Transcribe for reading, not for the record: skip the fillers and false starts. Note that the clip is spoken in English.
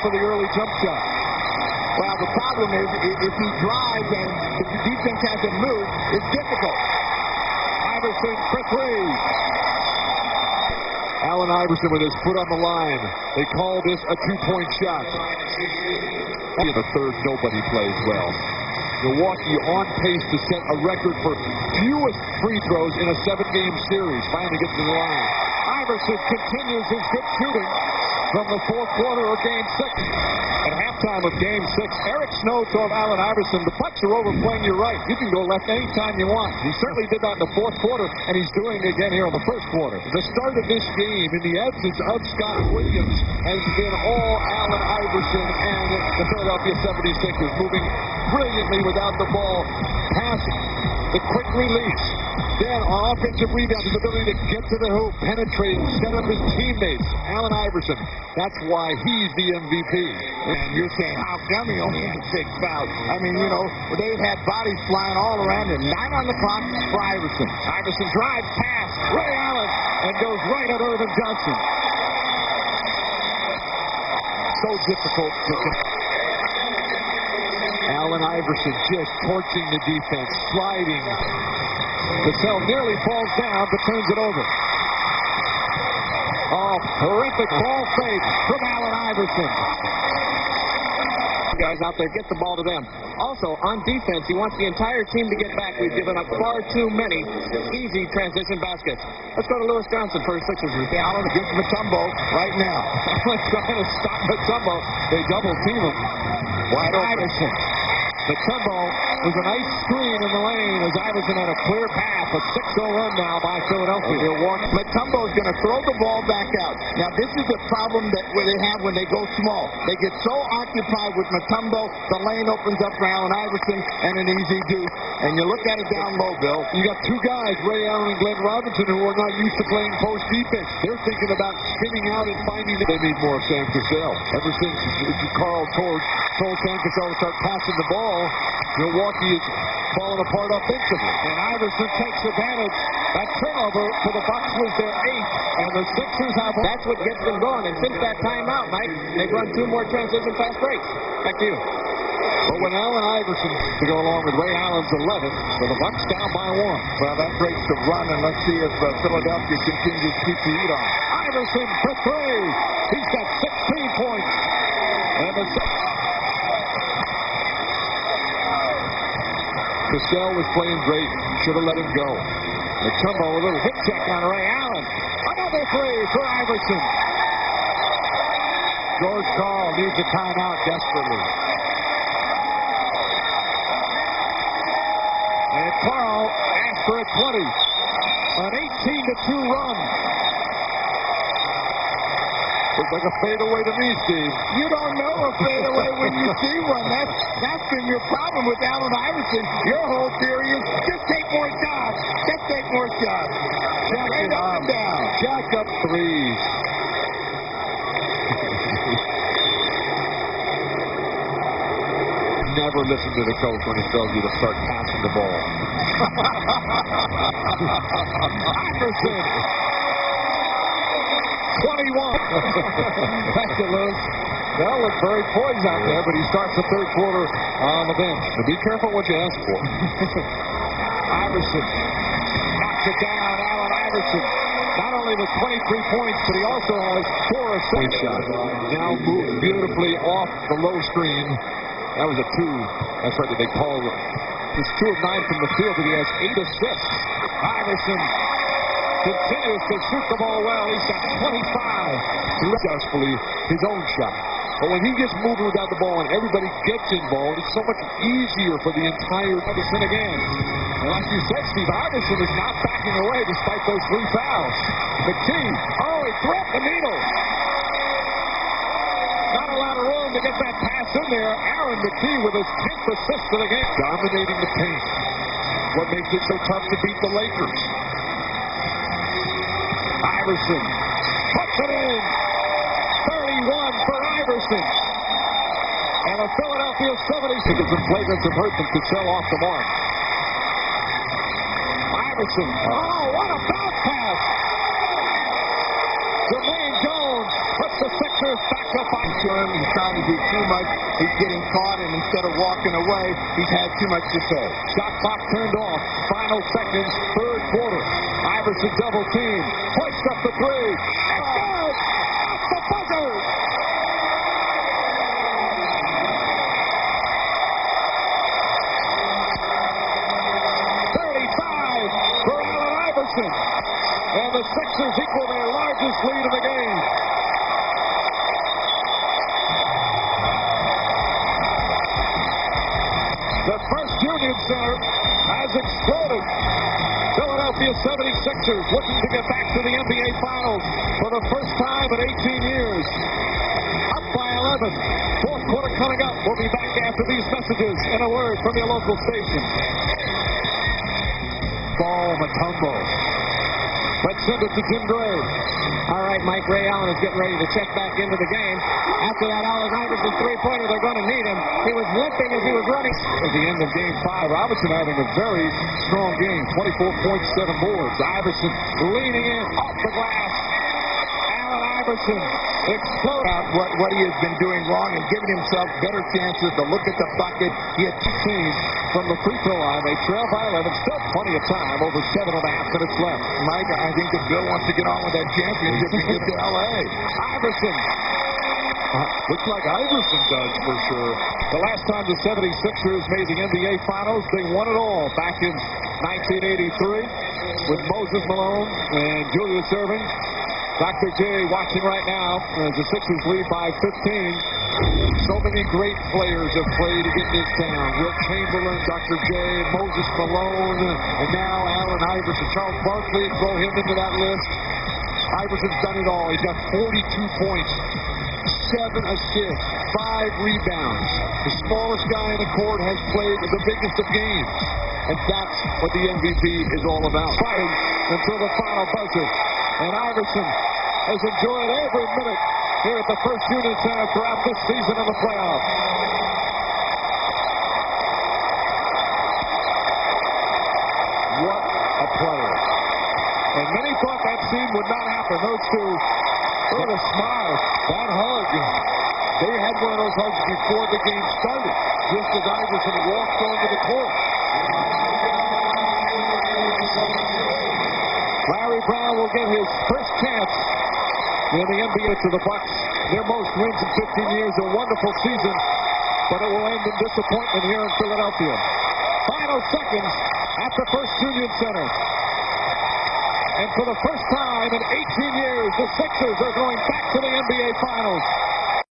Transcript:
for the early jump shot. Well, the problem is if he drives and if the defense hasn't moved, it's difficult. Iverson for three. Allen Iverson with his foot on the line. They call this a two-point shot. In the third, nobody plays well. Milwaukee on pace to set a record for fewest free throws in a 7-game series. Finally gets to the line. Iverson continues his good shooting from the fourth quarter of Game 6. At halftime of Game 6, Eric Snow told Allen Iverson, the Bucks are overplaying you right. You can go left anytime you want. He certainly did that in the fourth quarter, and he's doing it again here in the first quarter. The start of this game, in the absence of Scott Williams, has been all Allen Iverson and the Philadelphia 76ers, moving brilliantly without the ball, passing, the quick release. Then on offensive rebound, his ability to get to the hoop, penetrate, set up his teammates. Allen Iverson, that's why he's the MVP. And you're saying, how come he only had 6 fouls? I mean, you know, they've had bodies flying all around and 9 on the clock for Iverson. Iverson drives past Ray Allen and goes right at Irvin Johnson. So difficult to get. Allen Iverson just torching the defense, sliding. Vassell nearly falls down, but turns it over. Oh, horrific ball fake from Allen Iverson. Guys out there, get the ball to them. Also, on defense, he wants the entire team to get back. We've given up far too many easy transition baskets. Let's go to Lewis Johnson for his Sixers. Allen against Mutombo right now. Allen trying to stop Mutombo. They double team him. Wide Iverson. Mutombo was a nice screen in the lane as Iverson had a clear path. A 6-0 run now by Philadelphia. Mutombo is going to throw the ball back out. Now, this is the problem that they have when they go small. They get so occupied with Mutombo, the lane opens up for Allen Iverson and an easy deuce. And you look at it down low, Bill. You got two guys, Ray Allen and Glenn Robinson, who are not used to playing post defense. They're thinking about spinning out and finding it. They need more Sam Cassell. Ever since Carl told Sam Cassell to start passing the ball, Milwaukee is falling apart offensively. And Iverson takes advantage. That turnover for the Bucks was their 8th, and the Sixers have. That's what gets them going. And since that timeout, Mike, they've run 2 more transition fast breaks. Back to you. But when Allen Iverson to go along with Ray Allen's 11th, so the Bucks down by 1. Well, that breaks the run, and let's see if Philadelphia continues to keep the heat on. Iverson for 3. He's got 16 points. And the Cassell was playing great. Should have let him go. Mutombo, a little hip check on Ray Allen. Another 3 for Iverson. George Karl needs a timeout desperately. And Karl asked for a 20. An 18-2 run. Looks like a fadeaway to me, Steve. You don't know a fadeaway when you see one. That's been your problem with Allen Iverson. Your whole theory is just take more shots. Just take more shots. Straight up and down. Jack up threes. Never listen to the coach when he tells you to start passing the ball. Iverson. 21. Thanks, Lewis. Well, looks very poised out there, but he starts the third quarter on the bench. So be careful what you ask for. Iverson knocks it down. Allen Iverson. Not only with 23 points, but he also has 4 assists. Shot. Now moved beautifully off the low screen. That was a 2. That's right, they call it. He's 2 of 9 from the field, but he has 8 assists. Iverson continues to shoot the ball well. He's got 25. Successfully his own shot. But when he gets moving without the ball and everybody gets involved, it's so much easier for the entire Iverson again. And like you said, Steve, Iverson is not backing away despite those 3 fouls. McKee, he threat the needle. Not a lot of room to get that pass in there. Aaron McKee with his 10th assist of the game. Dominating the paint. What makes it so tough to beat the Lakers? Iverson puts it in. 31 for Iverson. And a Philadelphia 76ers some flagrants have hurt them to sell off the mark. Iverson. What a bounce pass. Jermaine Jones puts the Sixers back up on him. He's trying to do too much. He's getting caught, and instead of walking away, he's had too much to say. Shot clock turned off. Final seconds, third quarter. Iverson double team. Hoists up the three. It's good! Off the buzzer! For Allen Iverson. And the Sixers equal their largest lead of the game. The First Union Center has exploded. Philadelphia 76ers looking to get back to the NBA Finals for the first time in 18 years. Up by 11. Fourth quarter coming up. We'll be back after these messages and a word from your local station. Ball, Mutombo. Let's send it to Jim Gray. All right, Mike, Ray Allen is getting ready to check back into the game. After that Allen Iverson three-pointer, they're going to need him. He was limping as he was running. At the end of Game 5, Robinson having a very strong game. 24.7 boards. Iverson leaning in off the glass. Allen Iverson exploded. What he has been doing wrong and giving himself better chances to look at the bucket. He had 16 from the free throw line. They trail by 11. Still plenty of time. Over 7.5 minutes left. Mike, I think if Bill wants to get on with that championship, he gets to L.A. Iverson. Looks like Iverson does for sure. The last time the 76ers made the NBA Finals, they won it all back in 1983 with Moses Malone and Julius Erving. Dr. J watching right now as the Sixers lead by 15. So many great players have played in this town. Wilt Chamberlain, Dr. J, Moses Malone, and now Allen Iverson. Charles Barkley, throw him into that list. Iverson's done it all. He's got 42 points, 7 assists, 5 rebounds. The smallest guy in the court has played the biggest of games. And that's what the MVP is all about. Fighting until the final buzzer. And Iverson has enjoyed every minute here at the First Union Center throughout this season of the playoffs. What a player. And many thought that scene would not happen. Those two, what a smile. That hug. They had one of those hugs before the game started, just as Iverson walked onto the court. Larry Brown will get his first chance in the NBA to the Bucks. Their most wins in 15 years. A wonderful season, but it will end in disappointment here in Philadelphia. Final seconds at the First Union Center. And for the first time in 18 years, the Sixers are going back to the NBA Finals.